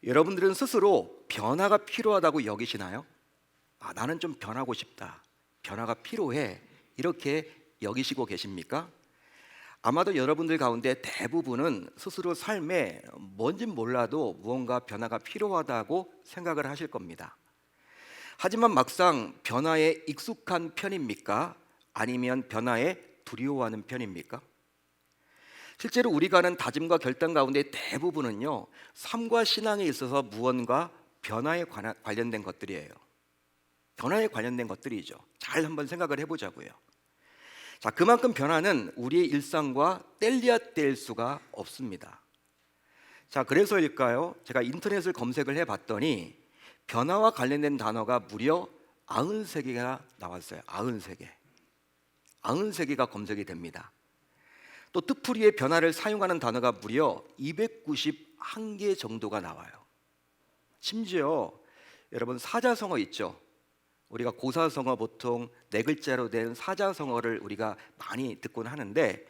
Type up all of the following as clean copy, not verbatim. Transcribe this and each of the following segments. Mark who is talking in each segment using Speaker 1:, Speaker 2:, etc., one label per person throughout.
Speaker 1: 여러분들은 스스로 변화가 필요하다고 여기시나요? 나는 좀 변하고 싶다. 변화가 필요해. 이렇게 여기시고 계십니까? 아마도 여러분들 가운데 대부분은 스스로 삶에 뭔진 몰라도 무언가 변화가 필요하다고 생각을 하실 겁니다. 하지만 막상 변화에 익숙한 편입니까? 아니면 변화에 두려워하는 편입니까? 실제로 우리가 하는 다짐과 결단 가운데 대부분은요, 삶과 신앙에 있어서 무언가 변화에 관련된 것들이에요. 변화에 관련된 것들이죠. 잘 한번 생각을 해보자고요. 자, 그만큼 변화는 우리의 일상과 뗄래야 뗄 수가 없습니다. 자, 그래서일까요? 제가 인터넷을 검색을 해봤더니 변화와 관련된 단어가 무려 93개가 나왔어요. 93개. 93개가 검색이 됩니다. 또 뜻풀이의 변화를 사용하는 단어가 무려 291개 정도가 나와요. 심지어 여러분 사자성어 있죠? 우리가 고사성어 보통 4글자로 된 사자성어를 우리가 많이 듣곤 하는데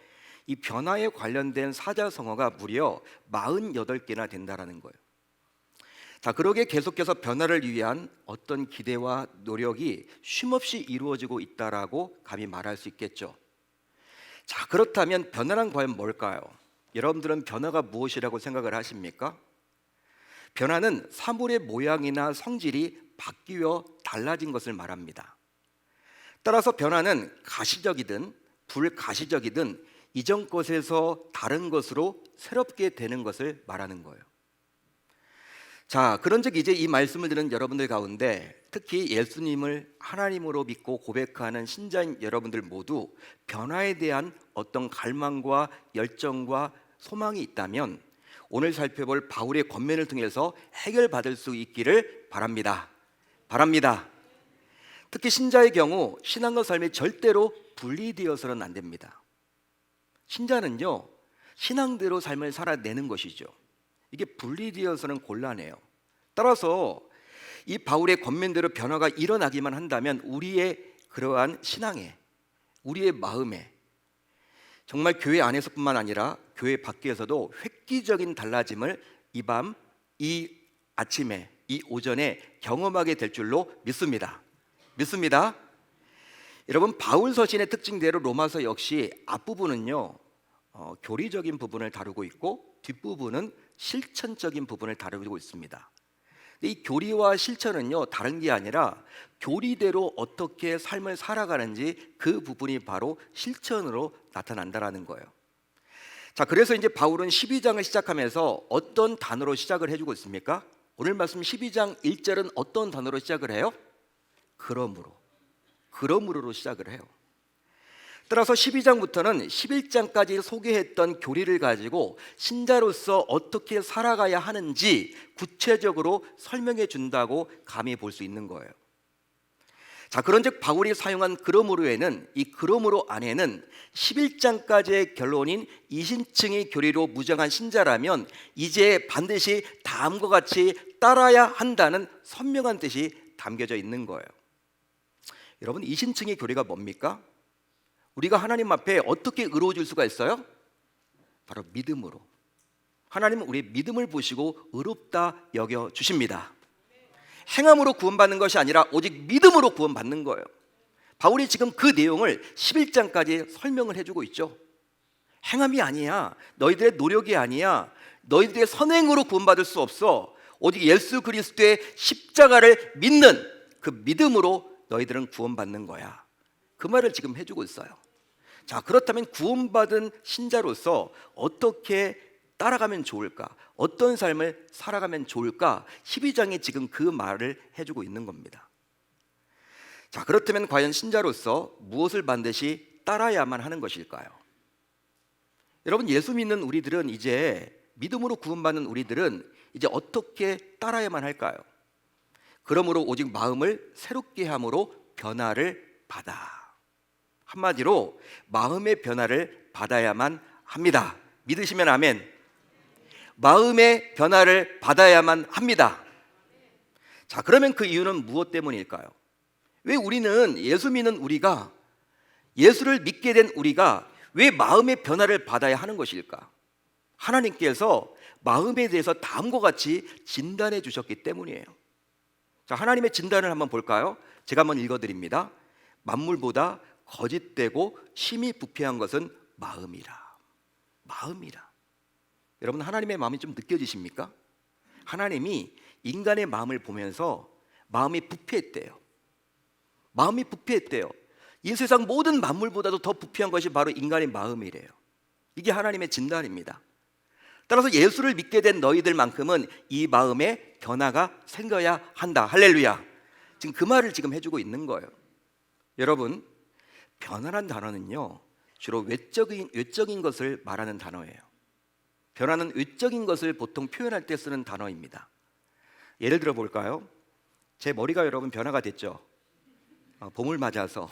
Speaker 1: 이 변화에 관련된 사자성어가 무려 48개나 된다는 거예요. 자, 그러게 계속해서 변화를 위한 어떤 기대와 노력이 쉼없이 이루어지고 있다라고 감히 말할 수 있겠죠. 자, 그렇다면 변화란 과연 뭘까요? 여러분들은 변화가 무엇이라고 생각을 하십니까? 변화는 사물의 모양이나 성질이 바뀌어 달라진 것을 말합니다. 따라서 변화는 가시적이든 불가시적이든 이전 것에서 다른 것으로 새롭게 되는 것을 말하는 거예요. 자, 그런즉 이제 이 말씀을 듣는 여러분들 가운데 특히 예수님을 하나님으로 믿고 고백하는 신자인 여러분들 모두 변화에 대한 어떤 갈망과 열정과 소망이 있다면 오늘 살펴볼 바울의 권면을 통해서 해결받을 수 있기를 바랍니다. 특히 신자의 경우 신앙과 삶이 절대로 분리되어서는 안 됩니다. 신자는요, 신앙대로 삶을 살아내는 것이죠. 이게 분리되어서는 곤란해요. 따라서 이 바울의 권면대로 변화가 일어나기만 한다면 우리의 그러한 신앙에, 우리의 마음에 정말 교회 안에서뿐만 아니라 교회 밖에서도 획기적인 달라짐을 이 밤, 이 아침에, 이 오전에 경험하게 될 줄로 믿습니다. 여러분, 바울 서신의 특징대로 로마서 역시 앞부분은요, 교리적인 부분을 다루고 있고 뒷부분은 실천적인 부분을 다루고 있습니다. 이 교리와 실천은요, 다른 게 아니라 교리대로 어떻게 삶을 살아가는지 그 부분이 바로 실천으로 나타난다라는 거예요. 자, 그래서 이제 바울은 12장을 시작하면서 어떤 단어로 시작을 해주고 있습니까? 오늘 말씀 12장 1절은 어떤 단어로 시작을 해요? 그러므로로 시작을 해요. 따라서 12장부터는 11장까지 소개했던 교리를 가지고 신자로서 어떻게 살아가야 하는지 구체적으로 설명해 준다고 감히 볼 수 있는 거예요. 자, 그런즉 바울이 사용한 그러므로에는 이 그러므로 안에는 11장까지의 결론인 이신층의 교리로 무장한 신자라면 이제 반드시 다음과 같이 따라야 한다는 선명한 뜻이 담겨져 있는 거예요. 여러분, 이신층의 교리가 뭡니까? 우리가 하나님 앞에 어떻게 의로워질 수가 있어요? 바로 믿음으로. 하나님은 우리의 믿음을 보시고 의롭다 여겨주십니다. 행함으로 구원받는 것이 아니라 오직 믿음으로 구원받는 거예요. 바울이 지금 그 내용을 11장까지 설명을 해주고 있죠. 행함이 아니야, 너희들의 노력이 아니야, 너희들의 선행으로 구원받을 수 없어. 오직 예수 그리스도의 십자가를 믿는 그 믿음으로 너희들은 구원받는 거야. 그 말을 지금 해주고 있어요. 자, 그렇다면 구원받은 신자로서 어떻게 따라가면 좋을까? 어떤 삶을 살아가면 좋을까? 12장이 지금 그 말을 해주고 있는 겁니다. 자, 그렇다면 과연 신자로서 무엇을 반드시 따라야만 하는 것일까요? 여러분, 예수 믿는 우리들은 이제 믿음으로 구원받는 우리들은 이제 어떻게 따라야만 할까요? 그러므로 오직 마음을 새롭게 함으로 변화를 받아. 한마디로 마음의 변화를 받아야만 합니다. 믿으시면 아멘. 마음의 변화를 받아야만 합니다. 자, 그러면 그 이유는 무엇 때문일까요? 왜 우리는 예수 믿는 우리가, 예수를 믿게 된 우리가 왜 마음의 변화를 받아야 하는 것일까? 하나님께서 마음에 대해서 다음과 같이 진단해 주셨기 때문이에요. 자, 하나님의 진단을 한번 볼까요? 제가 한번 읽어드립니다. 만물보다 거짓되고 심히 부패한 것은 마음이라. 마음이라. 여러분, 하나님의 마음이 좀 느껴지십니까? 하나님이 인간의 마음을 보면서 마음이 부패했대요. 마음이 부패했대요. 이 세상 모든 만물보다도 더 부패한 것이 바로 인간의 마음이래요. 이게 하나님의 진단입니다. 따라서 예수를 믿게 된 너희들만큼은 이 마음에 변화가 생겨야 한다. 할렐루야. 지금 그 말을 지금 해주고 있는 거예요. 여러분, 변화란 단어는요, 주로 외적인 것을 말하는 단어예요. 변화는 외적인 것을 보통 표현할 때 쓰는 단어입니다. 예를 들어 볼까요? 제 머리가 여러분 변화가 됐죠. 봄을 맞아서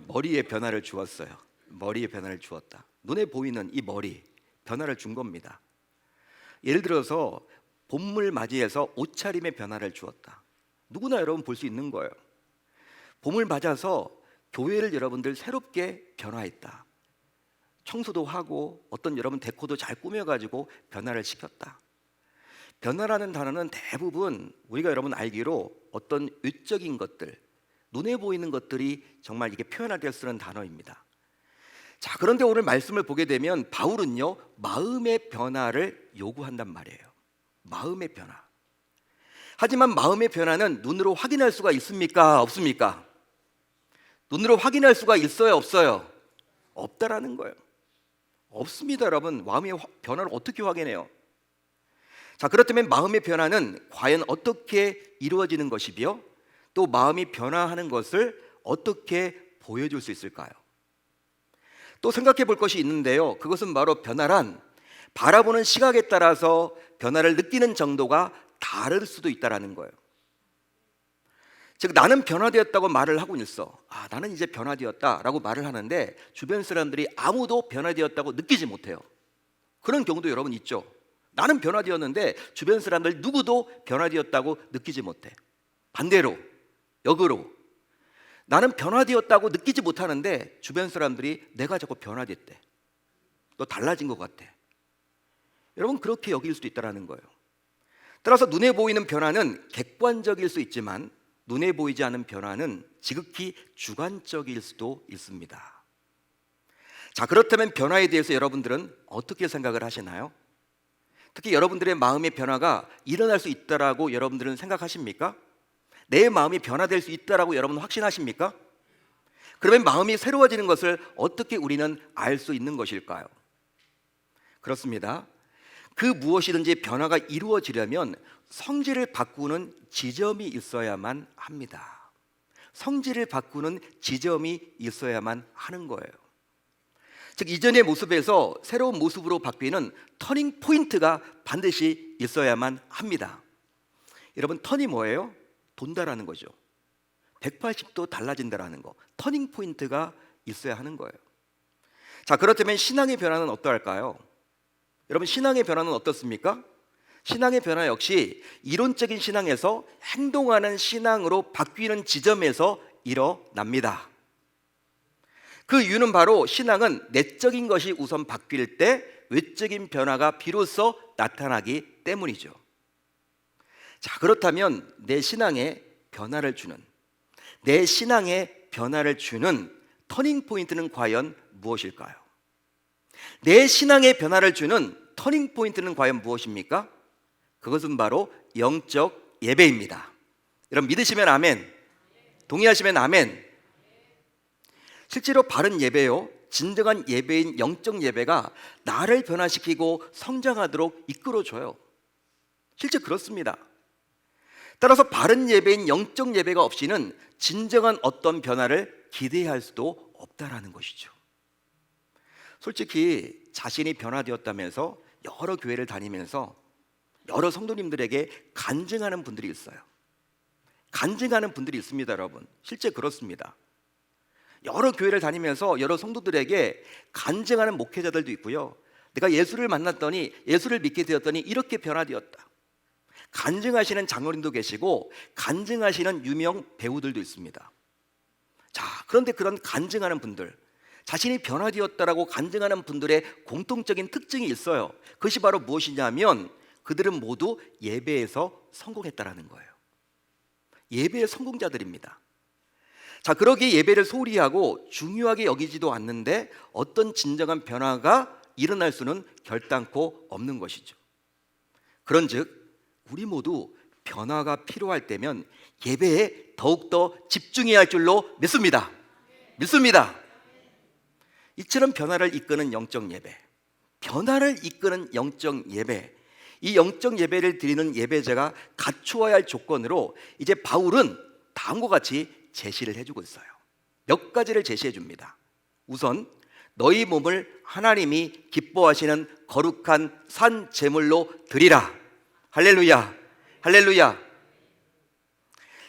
Speaker 1: 머리에 변화를 주었어요. 머리에 변화를 주었다. 눈에 보이는 이 머리, 변화를 준 겁니다. 예를 들어서 봄을 맞이해서 옷차림에 변화를 주었다. 누구나 여러분 볼 수 있는 거예요. 봄을 맞아서 교회를 여러분들 새롭게 변화했다. 청소도 하고 어떤 여러분 데코도 잘 꾸며가지고 변화를 시켰다. 변화라는 단어는 대부분 우리가 여러분 알기로 어떤 외적인 것들, 눈에 보이는 것들이 정말 이게 표현할 때 쓰는 단어입니다. 자, 그런데 오늘 말씀을 보게 되면 바울은요, 마음의 변화를 요구한단 말이에요. 마음의 변화. 하지만 마음의 변화는 눈으로 확인할 수가 있습니까? 없습니까? 눈으로 확인할 수가 있어요? 없어요? 없다라는 거예요. 없습니다, 여러분. 마음의 변화를 어떻게 확인해요? 자, 그렇다면 마음의 변화는 과연 어떻게 이루어지는 것이며 또 마음이 변화하는 것을 어떻게 보여줄 수 있을까요? 또 생각해 볼 것이 있는데요. 그것은 바로 변화란 바라보는 시각에 따라서 변화를 느끼는 정도가 다를 수도 있다는 거예요. 즉, 나는 변화되었다고 말을 하고 있어. 나는 이제 변화되었다라고 말을 하는데 주변 사람들이 아무도 변화되었다고 느끼지 못해요. 그런 경우도 여러분 있죠. 나는 변화되었는데 주변 사람들 누구도 변화되었다고 느끼지 못해. 반대로, 역으로 나는 변화되었다고 느끼지 못하는데 주변 사람들이 내가 자꾸 변화됐대. 너 달라진 것 같아. 여러분, 그렇게 여길 수도 있다는 거예요. 따라서 눈에 보이는 변화는 객관적일 수 있지만 눈에 보이지 않는 변화는 지극히 주관적일 수도 있습니다. 자, 그렇다면 변화에 대해서 여러분들은 어떻게 생각을 하시나요? 특히 여러분들의 마음의 변화가 일어날 수 있다라고 여러분들은 생각하십니까? 내 마음이 변화될 수 있다라고 여러분 확신하십니까? 그러면 마음이 새로워지는 것을 어떻게 우리는 알 수 있는 것일까요? 그렇습니다. 그 무엇이든지 변화가 이루어지려면 성질을 바꾸는 지점이 있어야만 합니다. 성질을 바꾸는 지점이 있어야만 하는 거예요. 즉, 이전의 모습에서 새로운 모습으로 바뀌는 터닝 포인트가 반드시 있어야만 합니다. 여러분, 턴이 뭐예요? 돈다라는 거죠. 180도 달라진다라는 거. 터닝 포인트가 있어야 하는 거예요. 자, 그렇다면 신앙의 변화는 어떠할까요? 여러분, 신앙의 변화는 어떻습니까? 신앙의 변화 역시 이론적인 신앙에서 행동하는 신앙으로 바뀌는 지점에서 일어납니다. 그 이유는 바로 신앙은 내적인 것이 우선 바뀔 때 외적인 변화가 비로소 나타나기 때문이죠. 자, 그렇다면 내 신앙에 변화를 주는 터닝 포인트는 과연 무엇일까요? 내 신앙에 변화를 주는 터닝 포인트는 과연 무엇입니까? 그것은 바로 영적 예배입니다. 여러분, 믿으시면 아멘, 동의하시면 아멘. 실제로 바른 예배요, 진정한 예배인 영적 예배가 나를 변화시키고 성장하도록 이끌어줘요. 실제 그렇습니다. 따라서 바른 예배인 영적 예배가 없이는 진정한 어떤 변화를 기대할 수도 없다라는 것이죠. 솔직히 자신이 변화되었다면서 여러 교회를 다니면서 여러 성도님들에게 간증하는 분들이 있어요. 간증하는 분들이 있습니다, 여러분. 실제 그렇습니다. 여러 교회를 다니면서 여러 성도들에게 간증하는 목회자들도 있고요. 내가 예수를 만났더니, 예수를 믿게 되었더니 이렇게 변화되었다. 간증하시는 장로님도 계시고 간증하시는 유명 배우들도 있습니다. 자, 그런데 그런 간증하는 분들, 자신이 변화되었다라고 간증하는 분들의 공통적인 특징이 있어요. 그것이 바로 무엇이냐면 그들은 모두 예배에서 성공했다라는 거예요. 예배의 성공자들입니다. 자, 그러기에 예배를 소홀히 하고 중요하게 여기지도 않는데 어떤 진정한 변화가 일어날 수는 결단코 없는 것이죠. 그런즉 우리 모두 변화가 필요할 때면 예배에 더욱더 집중해야 할 줄로 믿습니다. 믿습니다. 이처럼 변화를 이끄는 영적 예배, 변화를 이끄는 영적 예배, 이 영적 예배를 드리는 예배자가 갖추어야 할 조건으로 이제 바울은 다음과 같이 제시를 해주고 있어요. 몇 가지를 제시해 줍니다. 우선 너희 몸을 하나님이 기뻐하시는 거룩한 산 제물로 드리라. 할렐루야, 할렐루야.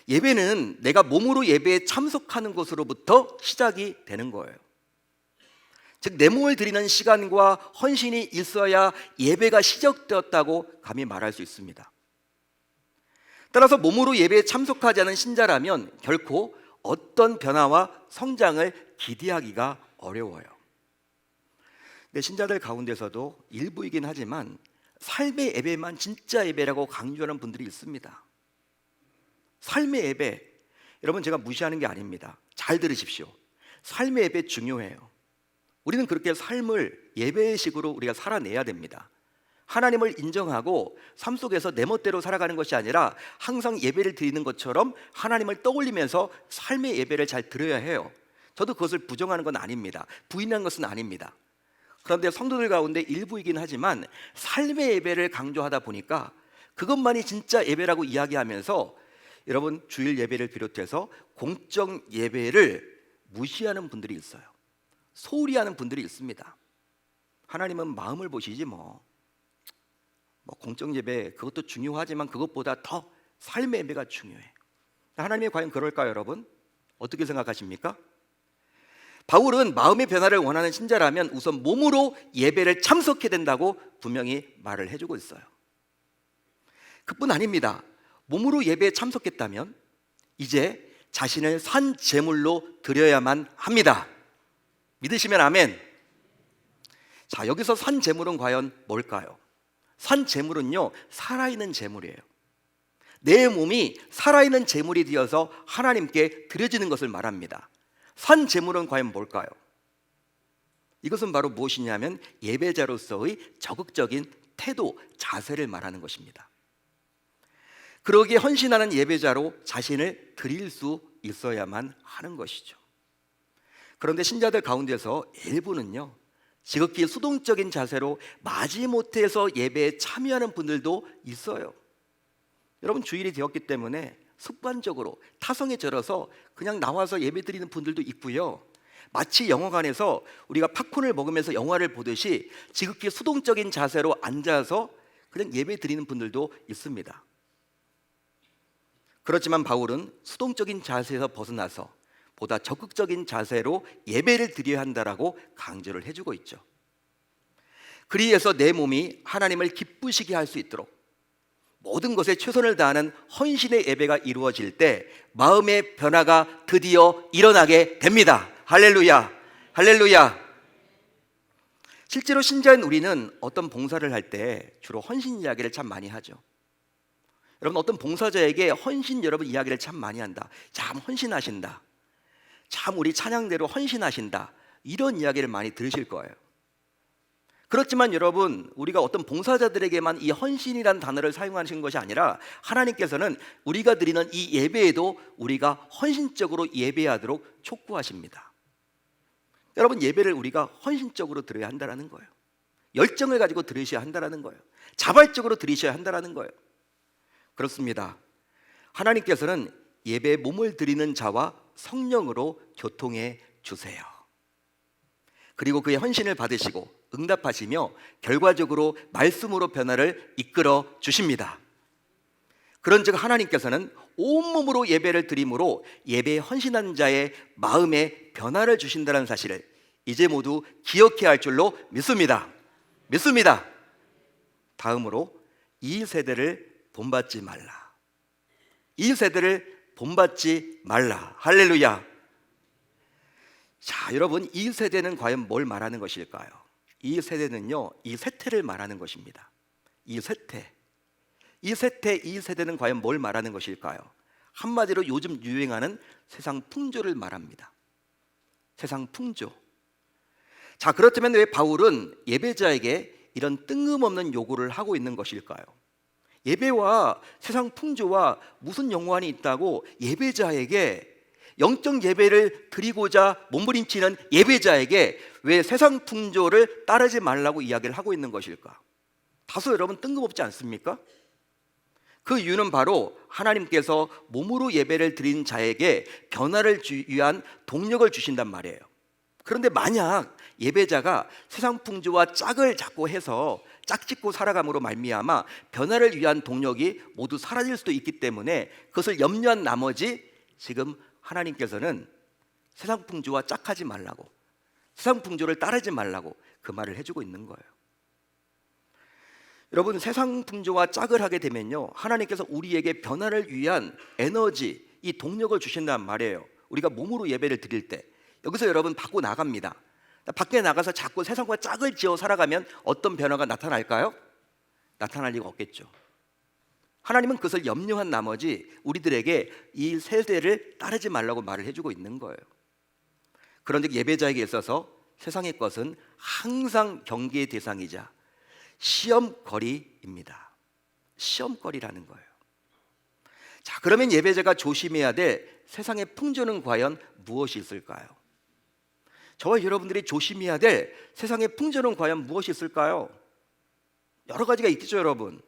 Speaker 1: 예배는 내가 몸으로 예배에 참석하는 것으로부터 시작이 되는 거예요. 즉 내 몸을 드리는 시간과 헌신이 있어야 예배가 시작되었다고 감히 말할 수 있습니다. 따라서 몸으로 예배에 참석하지 않은 신자라면 결코 어떤 변화와 성장을 기대하기가 어려워요. 근데 신자들 가운데서도 일부이긴 하지만 삶의 예배만 진짜 예배라고 강조하는 분들이 있습니다. 삶의 예배, 여러분 제가 무시하는 게 아닙니다. 잘 들으십시오. 삶의 예배 중요해요. 우리는 그렇게 삶을 예배식으로 우리가 살아내야 됩니다. 하나님을 인정하고 삶 속에서 내 멋대로 살아가는 것이 아니라 항상 예배를 드리는 것처럼 하나님을 떠올리면서 삶의 예배를 잘 드려야 해요. 저도 그것을 부정하는 건 아닙니다. 부인한 것은 아닙니다. 그런데 성도들 가운데 일부이긴 하지만 삶의 예배를 강조하다 보니까 그것만이 진짜 예배라고 이야기하면서 여러분 주일 예배를 비롯해서 공적 예배를 무시하는 분들이 있어요. 소홀히 하는 분들이 있습니다. 하나님은 마음을 보시지 뭐 공적 예배 그것도 중요하지만 그것보다 더 삶의 예배가 중요해. 하나님이 과연 그럴까요, 여러분? 어떻게 생각하십니까? 바울은 마음의 변화를 원하는 신자라면 우선 몸으로 예배를 참석해야 된다고 분명히 말을 해주고 있어요. 그뿐 아닙니다. 몸으로 예배에 참석했다면 이제 자신을 산 제물로 드려야만 합니다. 믿으시면 아멘. 자, 여기서 산 제물은 과연 뭘까요? 산 제물은요, 살아있는 제물이에요. 내 몸이 살아있는 제물이 되어서 하나님께 드려지는 것을 말합니다. 산 제물은 과연 뭘까요? 이것은 바로 무엇이냐면 예배자로서의 적극적인 태도, 자세를 말하는 것입니다. 그러기에 헌신하는 예배자로 자신을 드릴 수 있어야만 하는 것이죠. 그런데 신자들 가운데서 일부는요, 지극히 수동적인 자세로 마지못해서 예배에 참여하는 분들도 있어요. 여러분 주일이 되었기 때문에 습관적으로 타성에 절어서 그냥 나와서 예배 드리는 분들도 있고요. 마치 영화관에서 우리가 팝콘을 먹으면서 영화를 보듯이 지극히 수동적인 자세로 앉아서 그냥 예배 드리는 분들도 있습니다. 그렇지만 바울은 수동적인 자세에서 벗어나서 보다 적극적인 자세로 예배를 드려야 한다라고 강조를 해주고 있죠. 그리해서 내 몸이 하나님을 기쁘시게 할 수 있도록 모든 것에 최선을 다하는 헌신의 예배가 이루어질 때 마음의 변화가 드디어 일어나게 됩니다. 할렐루야, 할렐루야. 실제로 신자인 우리는 어떤 봉사를 할 때 주로 헌신 이야기를 참 많이 하죠. 여러분 어떤 봉사자에게 헌신 여러분 이야기를 참 많이 한다. 참 헌신하신다. 참 우리 찬양대로 헌신하신다. 이런 이야기를 많이 들으실 거예요. 그렇지만 여러분 우리가 어떤 봉사자들에게만 이 헌신이라는 단어를 사용하시는 것이 아니라 하나님께서는 우리가 드리는 이 예배에도 우리가 헌신적으로 예배하도록 촉구하십니다. 여러분 예배를 우리가 헌신적으로 드려야 한다는 거예요. 열정을 가지고 드리셔야 한다는 거예요. 자발적으로 드리셔야 한다는 거예요. 그렇습니다. 하나님께서는 예배에 몸을 드리는 자와 성령으로 교통해 주세요. 그리고 그의 헌신을 받으시고 응답하시며 결과적으로 말씀으로 변화를 이끌어 주십니다. 그런즉 하나님께서는 온몸으로 예배를 드림으로 예배에 헌신한 자의 마음에 변화를 주신다는 사실을 이제 모두 기억해야 할 줄로 믿습니다. 믿습니다. 다음으로 이 세대를 본받지 말라. 이 세대를 본받지 말라. 할렐루야. 자, 여러분, 이 세대는 과연 뭘 말하는 것일까요? 이 세대는요, 이 세태를 말하는 것입니다. 이 세태, 이 세대는 과연 뭘 말하는 것일까요? 한마디로 요즘 유행하는 세상 풍조를 말합니다. 세상 풍조. 자, 그렇다면 왜 바울은 예배자에게 이런 뜬금없는 요구를 하고 있는 것일까요? 예배와 세상 풍조와 무슨 연관이 있다고 예배자에게, 영적 예배를 드리고자 몸부림치는 예배자에게 왜 세상 풍조를 따르지 말라고 이야기를 하고 있는 것일까? 다소 여러분 뜬금없지 않습니까? 그 이유는 바로 하나님께서 몸으로 예배를 드린 자에게 변화를 위한 동력을 주신단 말이에요. 그런데 만약 예배자가 세상 풍조와 짝을 잡고 해서 짝짓고 살아감으로 말미암아 변화를 위한 동력이 모두 사라질 수도 있기 때문에 그것을 염려한 나머지 지금 하나님께서는 세상 풍조와 짝하지 말라고, 세상 풍조를 따르지 말라고 그 말을 해주고 있는 거예요. 여러분, 세상 풍조와 짝을 하게 되면요, 하나님께서 우리에게 변화를 위한 에너지, 이 동력을 주신단 말이에요. 우리가 몸으로 예배를 드릴 때 여기서 여러분 밖으로 나갑니다. 밖에 나가서 자꾸 세상과 짝을 지어 살아가면 어떤 변화가 나타날까요? 나타날 리가 없겠죠. 하나님은 그것을 염려한 나머지 우리들에게 이 세대를 따르지 말라고 말을 해주고 있는 거예요. 그런데 예배자에게 있어서 세상의 것은 항상 경계의 대상이자 시험거리입니다. 시험거리라는 거예요. 자, 그러면 예배자가 조심해야 될 세상의 풍조는 과연 무엇이 있을까요? 저와 여러분들이 조심해야 될 세상의 풍조는 과연 무엇이 있을까요? 여러 가지가 있겠죠, 여러분.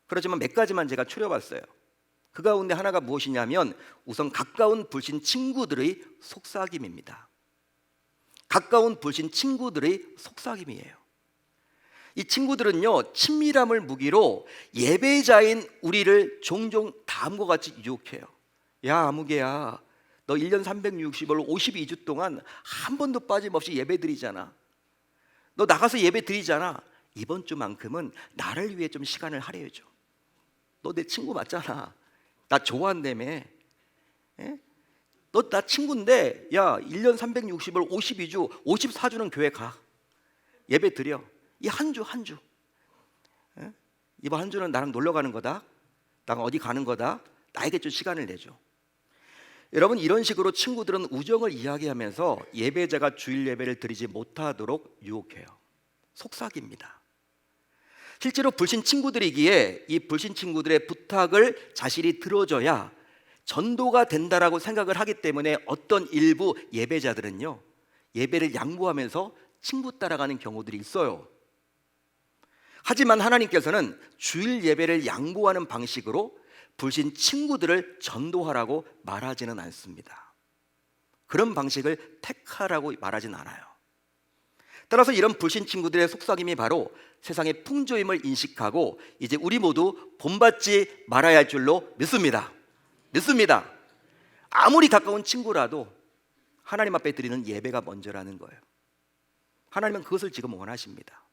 Speaker 1: 그렇지만 몇 가지만 제가 추려봤어요. 그 가운데 하나가 무엇이냐면 우선 가까운 불신 친구들의 속삭임입니다. 가까운 불신 친구들의 속삭임이에요. 이 친구들은요, 친밀함을 무기로 예배자인 우리를 종종 다음과 같이 유혹해요. 야, 아무개야, 너 1년 360일 52주 동안 한 번도 빠짐없이 예배 드리잖아. 너 나가서 예배 드리잖아. 이번 주만큼은 나를 위해 좀 시간을 할애해줘. 너 내 친구 맞잖아. 나 좋아한다며. 너 나 친구인데, 야, 1년 360일 52주 54주는 교회 가. 예배 드려. 이 한 주 한 주. 이번 한 주는 나랑 놀러 가는 거다. 나랑 어디 가는 거다. 나에게 좀 시간을 내줘. 여러분, 이런 식으로 친구들은 우정을 이야기하면서 예배자가 주일 예배를 드리지 못하도록 유혹해요. 속삭입니다. 실제로 불신 친구들이기에 이 불신 친구들의 부탁을 자신이 들어줘야 전도가 된다라고 생각을 하기 때문에 어떤 일부 예배자들은요, 예배를 양보하면서 친구 따라가는 경우들이 있어요. 하지만 하나님께서는 주일 예배를 양보하는 방식으로 불신 친구들을 전도하라고 말하지는 않습니다. 그런 방식을 택하라고 말하진 않아요. 따라서 이런 불신 친구들의 속삭임이 바로 세상의 풍조임을 인식하고 이제 우리 모두 본받지 말아야 할 줄로 믿습니다. 아무리 가까운 친구라도 하나님 앞에 드리는 예배가 먼저라는 거예요. 하나님은 그것을 지금 원하십니다.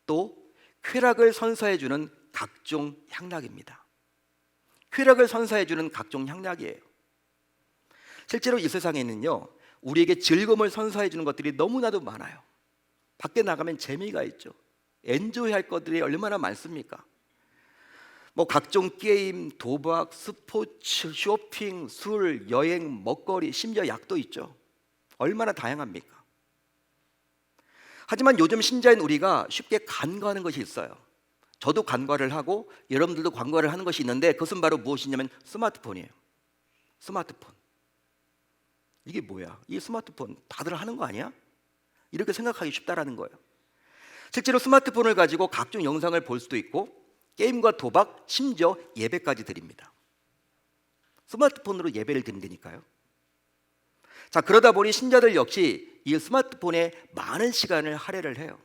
Speaker 1: 또 쾌락을 선사해주는 각종 향락입니다. 쾌락을 선사해주는 각종 향락이에요. 실제로 이 세상에는요, 우리에게 즐거움을 선사해주는 것들이 너무나도 많아요. 밖에 나가면 재미가 있죠. 엔조이할 것들이 얼마나 많습니까? 뭐 각종 게임, 도박, 스포츠, 쇼핑, 술, 여행, 먹거리, 심지어 약도 있죠. 얼마나 다양합니까? 하지만 요즘 신자인 우리가 쉽게 간과하는 것이 있어요. 저도 간과를 하고 여러분들도 간과를 하는 것이 있는데 그것은 바로 무엇이냐면 스마트폰이에요. 스마트폰. 이게 뭐야? 이 스마트폰 다들 하는 거 아니야? 이렇게 생각하기 쉽다라는 거예요. 실제로 스마트폰을 가지고 각종 영상을 볼 수도 있고 게임과 도박, 심지어 예배까지 드립니다. 스마트폰으로 예배를 드린다니까요. 자, 그러다 보니 신자들 역시 이 스마트폰에 많은 시간을 할애를 해요.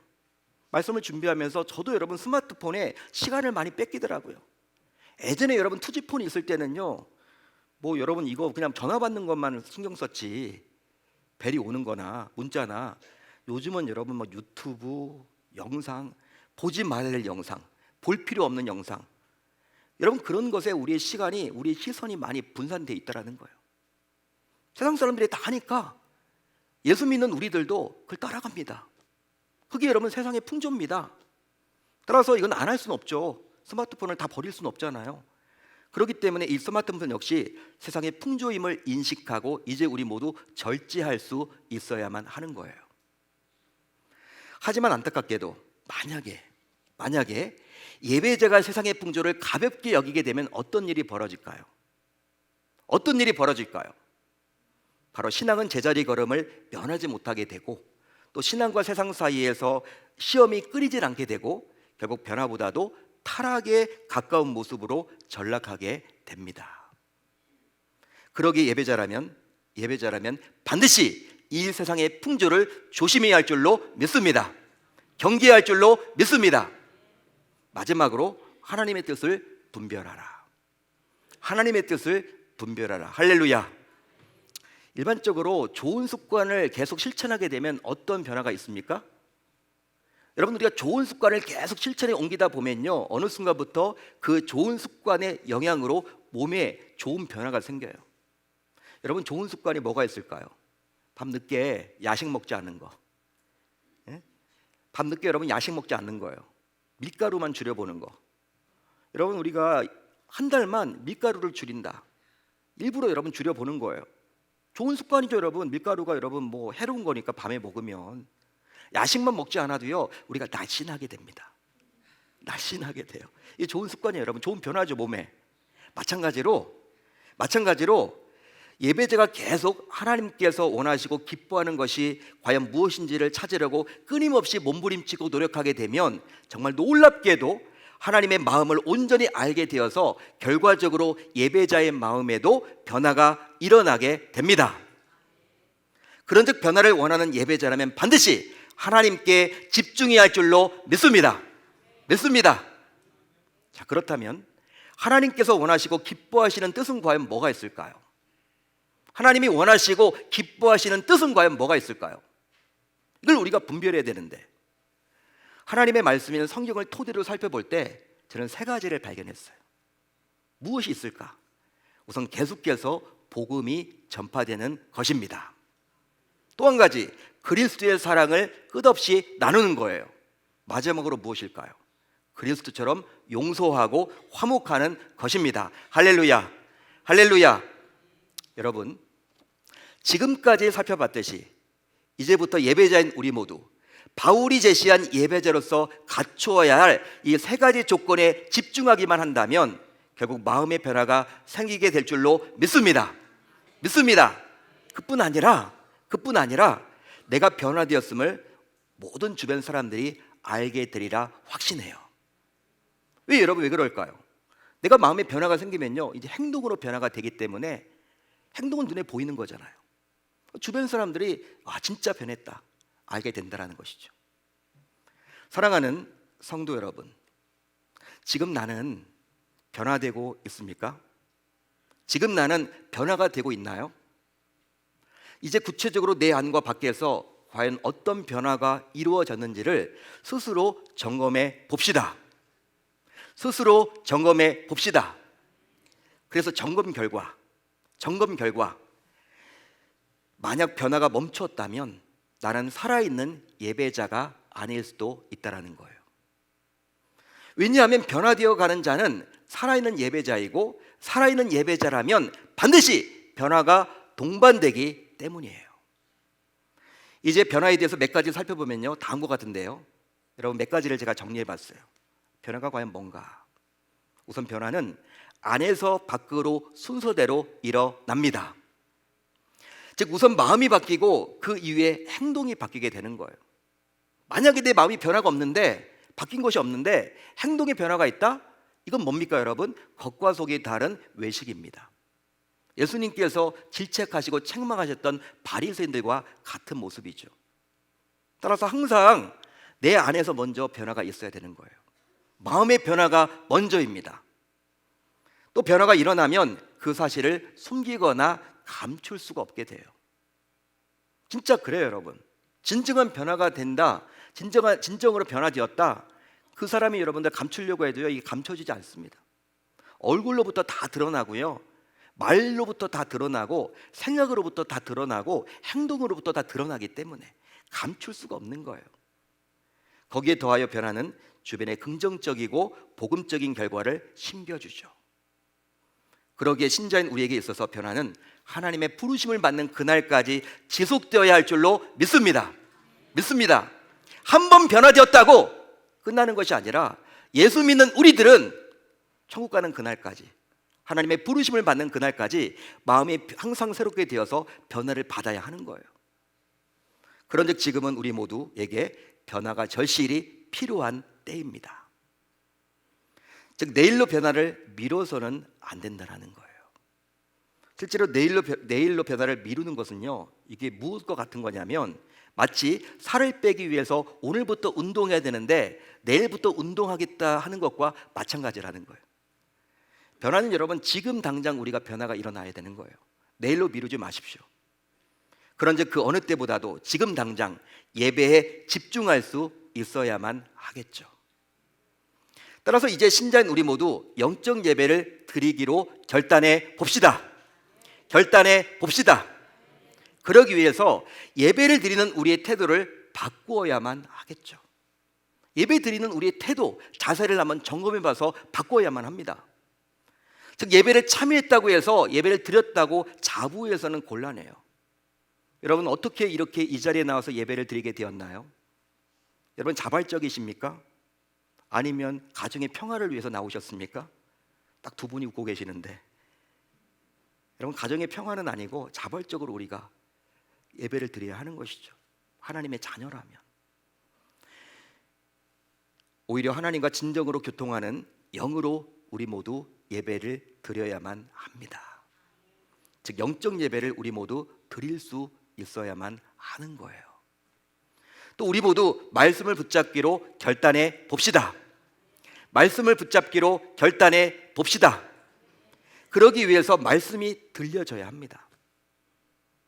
Speaker 1: 말씀을 준비하면서 저도 여러분 스마트폰에 시간을 많이 뺏기더라고요. 예전에 여러분 투지폰이 있을 때는요, 뭐 여러분 이거 그냥 전화 받는 것만 신경 썼지 벨이 오는 거나 문자나, 요즘은 여러분 뭐 유튜브 영상, 보지 말아야 될 영상, 볼 필요 없는 영상, 여러분 그런 것에 우리의 시간이, 우리의 시선이 많이 분산되어 있다는 거예요. 세상 사람들이 다 하니까 예수 믿는 우리들도 그걸 따라갑니다. 그게 여러분 세상의 풍조입니다. 따라서 이건 안 할 수는 없죠. 스마트폰을 다 버릴 수는 없잖아요. 그렇기 때문에 이 스마트폰 역시 세상의 풍조임을 인식하고 이제 우리 모두 절제할 수 있어야만 하는 거예요. 하지만 안타깝게도 만약에 예배자가 세상의 풍조를 가볍게 여기게 되면 어떤 일이 벌어질까요? 어떤 일이 벌어질까요? 바로 신앙은 제자리 걸음을 면하지 못하게 되고, 또 신앙과 세상 사이에서 시험이 끊이질 않게 되고, 결국 변화보다도 타락에 가까운 모습으로 전락하게 됩니다. 그러기에 예배자라면 반드시 이 세상의 풍조를 조심해야 할 줄로 믿습니다. 경계해야 할 줄로 믿습니다. 마지막으로 하나님의 뜻을 분별하라. 하나님의 뜻을 분별하라. 할렐루야. 일반적으로 좋은 습관을 계속 실천하게 되면 어떤 변화가 있습니까? 여러분, 우리가 좋은 습관을 계속 실천해 옮기다 보면요, 어느 순간부터 그 좋은 습관의 영향으로 몸에 좋은 변화가 생겨요. 여러분, 좋은 습관이 뭐가 있을까요? 밤늦게 야식 먹지 않는 거. 예? 밤늦게 여러분 야식 먹지 않는 거예요. 밀가루만 줄여보는 거. 여러분, 우리가 한 달만 밀가루를 줄인다. 일부러 여러분 줄여보는 거예요. 좋은 습관이죠, 여러분. 밀가루가 여러분 뭐 해로운 거니까 밤에 먹으면. 야식만 먹지 않아도요, 우리가 날씬하게 됩니다. 날씬하게 돼요. 이게 좋은 습관이에요, 여러분. 좋은 변화죠, 몸에. 마찬가지로 예배자가 계속 하나님께서 원하시고 기뻐하는 것이 과연 무엇인지를 찾으려고 끊임없이 몸부림치고 노력하게 되면 정말 놀랍게도 하나님의 마음을 온전히 알게 되어서 결과적으로 예배자의 마음에도 변화가 일어나게 됩니다. 그런즉 변화를 원하는 예배자라면 반드시 하나님께 집중해야 할 줄로 믿습니다. 자, 그렇다면 하나님께서 원하시고 기뻐하시는 뜻은 과연 뭐가 있을까요? 하나님이 원하시고 기뻐하시는 뜻은 과연 뭐가 있을까요? 이걸 우리가 분별해야 되는데, 하나님의 말씀인 성경을 토대로 살펴볼 때 저는 세 가지를 발견했어요. 무엇이 있을까? 우선 계속해서 복음이 전파되는 것입니다. 또 한 가지, 그리스도의 사랑을 끝없이 나누는 거예요. 마지막으로 무엇일까요? 그리스도처럼 용서하고 화목하는 것입니다. 할렐루야. 여러분, 지금까지 살펴봤듯이 이제부터 예배자인 우리 모두 바울이 제시한 예배자로서 갖추어야 할 이 세 가지 조건에 집중하기만 한다면 결국 마음의 변화가 생기게 될 줄로 믿습니다. 그뿐 아니라 내가 변화되었음을 모든 주변 사람들이 알게 되리라 확신해요. 여러분, 왜 그럴까요? 내가 마음의 변화가 생기면요, 이제 행동으로 변화가 되기 때문에 행동은 눈에 보이는 거잖아요. 주변 사람들이 진짜 변했다 알게 된다는 것이죠. 사랑하는 성도 여러분, 지금 나는 변화되고 있습니까? 지금 나는 변화가 되고 있나요? 이제 구체적으로 내 안과 밖에서 과연 어떤 변화가 이루어졌는지를 스스로 점검해 봅시다. 그래서 점검 결과 만약 변화가 멈췄다면 나는 살아있는 예배자가 아닐 수도 있다는 거예요. 왜냐하면 변화되어 가는 자는 살아있는 예배자이고, 살아있는 예배자라면 반드시 변화가 동반되기 때문이에요. 이제 변화에 대해서 몇 가지 살펴보면요, 다음과 같은데요, 여러분 몇 가지를 제가 정리해 봤어요. 변화가 과연 뭔가? 우선 변화는 안에서 밖으로 순서대로 일어납니다. 즉 우선 마음이 바뀌고 그 이후에 행동이 바뀌게 되는 거예요. 만약에 내 마음이 변화가 없는데, 바뀐 것이 없는데 행동에 변화가 있다? 이건 뭡니까 여러분? 겉과 속이 다른 외식입니다. 예수님께서 질책하시고 책망하셨던 바리새인들과 같은 모습이죠. 따라서 항상 내 안에서 먼저 변화가 있어야 되는 거예요. 마음의 변화가 먼저입니다. 또 변화가 일어나면 그 사실을 숨기거나 감출 수가 없게 돼요. 진짜 그래요, 여러분. 진정한 변화가 된다, 진정으로 변화되었다, 그 사람이 여러분들 감추려고 해도요, 이게 감춰지지 않습니다. 얼굴로부터 다 드러나고요, 말로부터 다 드러나고 생각으로부터 다 드러나고 행동으로부터 다 드러나기 때문에 감출 수가 없는 거예요. 거기에 더하여 변화는 주변에 긍정적이고 복음적인 결과를 심겨주죠. 그러기에 신자인 우리에게 있어서 변화는 하나님의 부르심을 받는 그날까지 지속되어야 할 줄로 믿습니다. 한 번 변화되었다고 끝나는 것이 아니라 예수 믿는 우리들은 천국 가는 그날까지, 하나님의 부르심을 받는 그날까지 마음이 항상 새롭게 되어서 변화를 받아야 하는 거예요. 그런즉 지금은 우리 모두에게 변화가 절실히 필요한 때입니다. 즉 내일로 변화를 미뤄서는 안 된다는 거예요. 실제로 내일로 변화를 미루는 것은요, 이게 무엇과 같은 거냐면 마치 살을 빼기 위해서 오늘부터 운동해야 되는데 내일부터 운동하겠다 하는 것과 마찬가지라는 거예요. 변화는 여러분 지금 당장 우리가 변화가 일어나야 되는 거예요. 내일로 미루지 마십시오. 그런즉 그 어느 때보다도 지금 당장 예배에 집중할 수 있어야만 하겠죠. 따라서 이제 신자인 우리 모두 영적 예배를 드리기로 결단해 봅시다. 그러기 위해서 예배를 드리는 우리의 태도를 바꾸어야만 하겠죠. 예배 드리는 우리의 태도, 자세를 한번 점검해 봐서 바꿔야만 합니다. 즉 예배를 참여했다고 해서 예배를 드렸다고 자부해서는 곤란해요. 여러분 어떻게 이렇게 이 자리에 나와서 예배를 드리게 되었나요? 여러분 자발적이십니까? 아니면 가정의 평화를 위해서 나오셨습니까? 딱 두 분이 웃고 계시는데, 여러분 가정의 평화는 아니고 자발적으로 우리가 예배를 드려야 하는 것이죠. 하나님의 자녀라면. 오히려 하나님과 진정으로 교통하는 영으로 우리 모두 예배를 드려야만 합니다. 즉 영적 예배를 우리 모두 드릴 수 있어야만 하는 거예요. 또 우리 모두 말씀을 붙잡기로 결단해 봅시다. 그러기 위해서 말씀이 들려져야 합니다.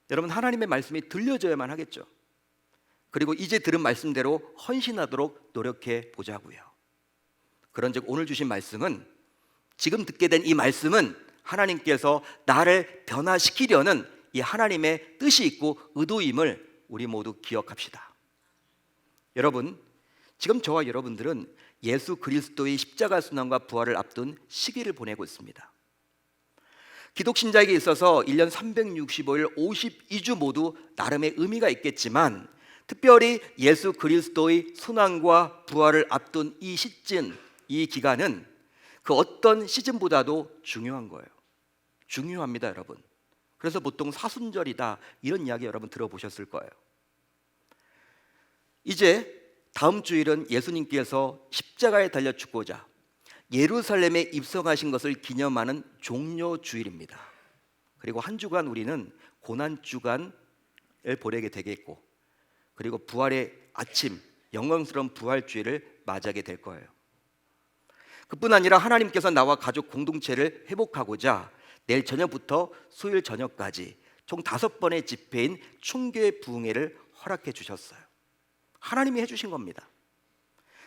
Speaker 1: 여러분 하나님의 말씀이 들려져야만 하겠죠. 그리고 이제 들은 말씀대로 헌신하도록 노력해 보자고요. 그런즉 오늘 주신 말씀은, 지금 듣게 된 이 말씀은 하나님께서 나를 변화시키려는 이 하나님의 뜻이 있고 의도임을 우리 모두 기억합시다. 여러분 지금 저와 여러분들은 예수 그리스도의 십자가 순환과 부활을 앞둔 시기를 보내고 있습니다. 기독신자에게 있어서 1년 365일 52주 모두 나름의 의미가 있겠지만 특별히 예수 그리스도의 순환과 부활을 앞둔 이 시즌, 이 기간은 그 어떤 시즌보다도 중요한 거예요. 중요합니다 여러분. 그래서 보통 사순절이다 이런 이야기 여러분 들어보셨을 거예요. 이제 다음 주일은 예수님께서 십자가에 달려 죽고자 예루살렘에 입성하신 것을 기념하는 종료주일입니다. 그리고 한 주간 우리는 고난주간을 보내게 되겠고, 그리고 부활의 아침, 영광스러운 부활주일을 맞이하게 될 거예요. 그뿐 아니라 하나님께서 나와 가족 공동체를 회복하고자 내일 저녁부터 수요일 저녁까지 총 5번의 집회인 충교의 부흥회를 허락해 주셨어요. 하나님이 해주신 겁니다.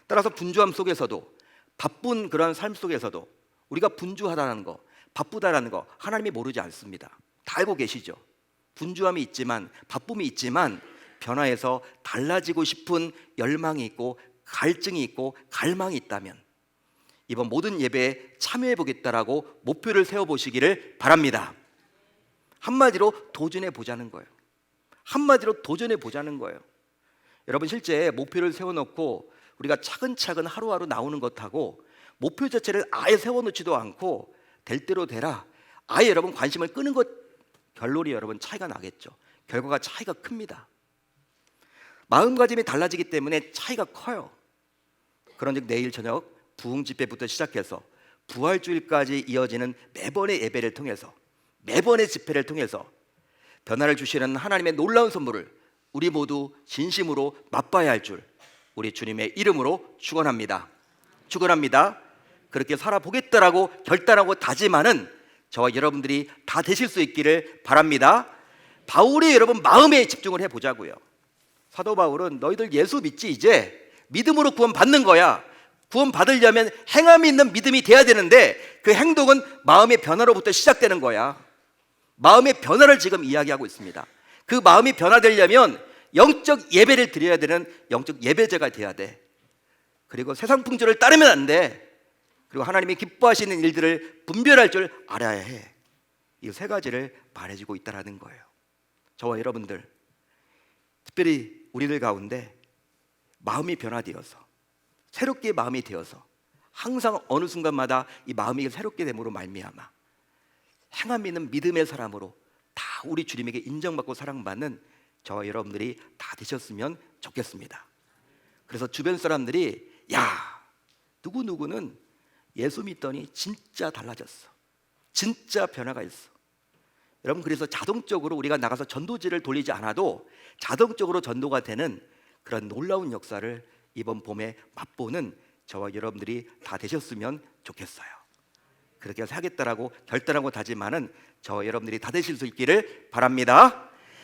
Speaker 1: 따라서 분주함 속에서도, 바쁜 그런 삶 속에서도 우리가 분주하다는 거, 바쁘다라는 거 하나님이 모르지 않습니다. 다 알고 계시죠. 분주함이 있지만, 바쁨이 있지만 변화해서 달라지고 싶은 열망이 있고 갈증이 있고 갈망이 있다면 이번 모든 예배에 참여해 보겠다라고 목표를 세워보시기를 바랍니다. 한마디로 도전해 보자는 거예요. 여러분 실제 목표를 세워놓고 우리가 차근차근 하루하루 나오는 것하고 목표 자체를 아예 세워놓지도 않고 될 대로 되라, 아예 여러분 관심을 끄는 것, 결론이 여러분 차이가 나겠죠. 결과가 차이가 큽니다. 마음가짐이 달라지기 때문에 차이가 커요. 그런즉 내일 저녁 부흥 집회부터 시작해서 부활주일까지 이어지는 매번의 예배를 통해서, 매번의 집회를 통해서 변화를 주시는 하나님의 놀라운 선물을 우리 모두 진심으로 맛봐야 할 줄 우리 주님의 이름으로 축원합니다. 그렇게 살아보겠다라고 결단하고 다짐하는 저와 여러분들이 다 되실 수 있기를 바랍니다. 바울이 여러분 마음에 집중을 해보자고요. 사도 바울은 너희들 예수 믿지, 이제 믿음으로 구원 받는 거야. 구원 받으려면 행함이 있는 믿음이 돼야 되는데 그 행동은 마음의 변화로부터 시작되는 거야. 마음의 변화를 지금 이야기하고 있습니다. 그 마음이 변화되려면 영적 예배를 드려야 되는 영적 예배자가 돼야 돼. 그리고 세상 풍조를 따르면 안 돼. 그리고 하나님이 기뻐하시는 일들을 분별할 줄 알아야 해. 이 세 가지를 말해주고 있다는 거예요. 저와 여러분들, 특별히 우리들 가운데 마음이 변화되어서, 새롭게 마음이 되어서 항상 어느 순간마다 이 마음이 새롭게 됨으로 말미암아 행함 있는 믿음의 사람으로 다 우리 주님에게 인정받고 사랑받는 저와 여러분들이 다 되셨으면 좋겠습니다. 그래서 주변 사람들이 야, 누구누구는 예수 믿더니 진짜 달라졌어, 진짜 변화가 있어. 여러분, 그래서 자동적으로 우리가 나가서 전도지를 돌리지 않아도 자동적으로 전도가 되는 그런 놀라운 역사를 이번 봄에 맛보는 저와 여러분들이 다 되셨으면 좋겠어요. 그렇게 해서 하겠다라고 결단하고 다짐하는 저와 여러분들이 다 되실 수 있기를 바랍니다.